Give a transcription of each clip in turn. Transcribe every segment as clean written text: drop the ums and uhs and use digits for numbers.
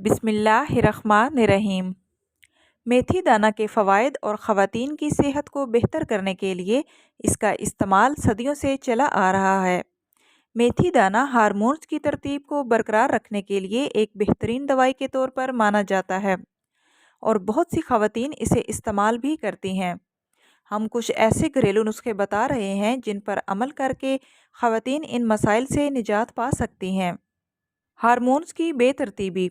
بسم اللہ الرحمن الرحیم۔ میتھی دانہ کے فوائد اور خواتین کی صحت کو بہتر کرنے کے لیے اس کا استعمال صدیوں سے چلا آ رہا ہے۔ میتھی دانہ ہارمونز کی ترتیب کو برقرار رکھنے کے لیے ایک بہترین دوائی کے طور پر مانا جاتا ہے اور بہت سی خواتین اسے استعمال بھی کرتی ہیں۔ ہم کچھ ایسے گھریلو نسخے بتا رہے ہیں جن پر عمل کر کے خواتین ان مسائل سے نجات پا سکتی ہیں۔ ہارمونز کی بے ترتیبی۔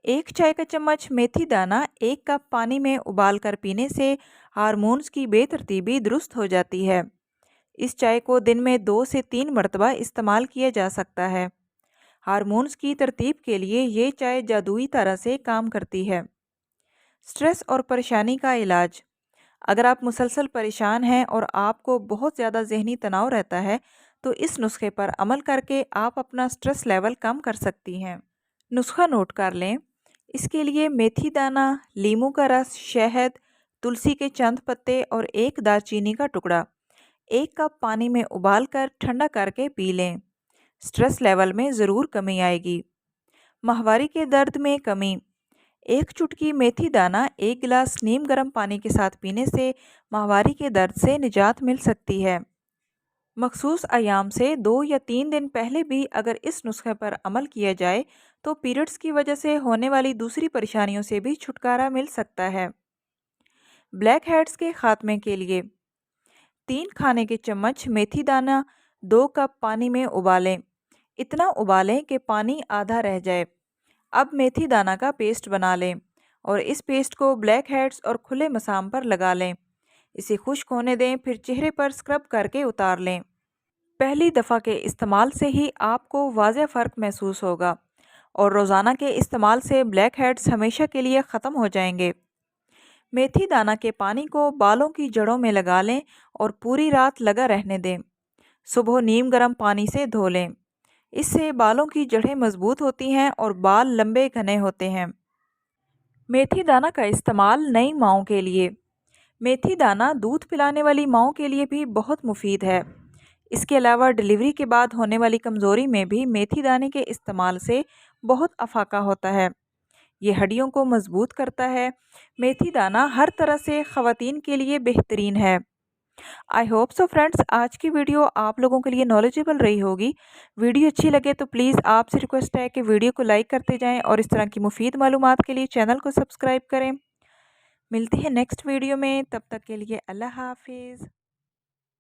1 چائے کا چمچ میتھی دانہ 1 کپ پانی میں ابال کر پینے سے ہارمونز کی بے ترتیبی درست ہو جاتی ہے۔ اس چائے کو دن میں 2 سے 3 مرتبہ استعمال کیا جا سکتا ہے۔ ہارمونز کی ترتیب کے لیے یہ چائے جادوئی طرح سے کام کرتی ہے۔ سٹریس اور پریشانی کا علاج۔ اگر آپ مسلسل پریشان ہیں اور آپ کو بہت زیادہ ذہنی تناؤ رہتا ہے تو اس نسخے پر عمل کر کے آپ اپنا سٹریس لیول کم کر سکتی ہیں۔ نسخہ نوٹ کر لیں۔ اس کے لیے میتھی دانہ، لیموں کا رس، شہد، تلسی کے چند پتے اور 1 دارچینی کا ٹکڑا 1 کپ پانی میں ابال کر ٹھنڈا کر کے پی لیں۔ سٹریس لیول میں ضرور کمی آئے گی۔ ماہواری کے درد میں کمی۔ 1 چٹکی میتھی دانہ 1 گلاس نیم گرم پانی کے ساتھ پینے سے ماہواری کے درد سے نجات مل سکتی ہے۔ مخصوص ایام سے 2 یا 3 دن پہلے بھی اگر اس نسخے پر عمل کیا جائے تو پیریڈز کی وجہ سے ہونے والی دوسری پریشانیوں سے بھی چھٹکارا مل سکتا ہے۔ بلیک ہیڈز کے خاتمے کے لیے 3 کھانے کے چمچ میتھی دانہ 2 کپ پانی میں ابالیں۔ اتنا ابالیں کہ پانی آدھا رہ جائے۔ اب میتھی دانہ کا پیسٹ بنا لیں اور اس پیسٹ کو بلیک ہیڈز اور کھلے مسام پر لگا لیں۔ اسے خشک ہونے دیں، پھر چہرے پر اسکرب کر کے اتار لیں۔ پہلی دفعہ کے استعمال سے ہی آپ کو واضح فرق محسوس ہوگا اور روزانہ کے استعمال سے بلیک ہیڈز ہمیشہ کے لیے ختم ہو جائیں گے۔ میتھی دانہ کے پانی کو بالوں کی جڑوں میں لگا لیں اور پوری رات لگا رہنے دیں۔ صبح نیم گرم پانی سے دھو لیں۔ اس سے بالوں کی جڑیں مضبوط ہوتی ہیں اور بال لمبے گھنے ہوتے ہیں۔ میتھی دانہ کا استعمال نئی ماؤں کے لیے۔ میتھی دانہ دودھ پلانے والی ماؤں کے لیے بھی بہت مفید ہے۔ اس کے علاوہ ڈیلیوری کے بعد ہونے والی کمزوری میں بھی میتھی دانے کے استعمال سے بہت افاقہ ہوتا ہے۔ یہ ہڈیوں کو مضبوط کرتا ہے۔ میتھی دانہ ہر طرح سے خواتین کے لیے بہترین ہے۔ آئی ہوپ سو فرینڈز، آج کی ویڈیو آپ لوگوں کے لیے نالجیبل رہی ہوگی۔ ویڈیو اچھی لگے تو پلیز آپ سے ریکویسٹ ہے کہ ویڈیو کو لائک کرتے جائیں اور اس طرح کی مفید معلومات کے لیے چینل کو سبسکرائب کریں۔ ملتے ہیں نیکسٹ ویڈیو میں، تب تک کے لیے اللہ حافظ۔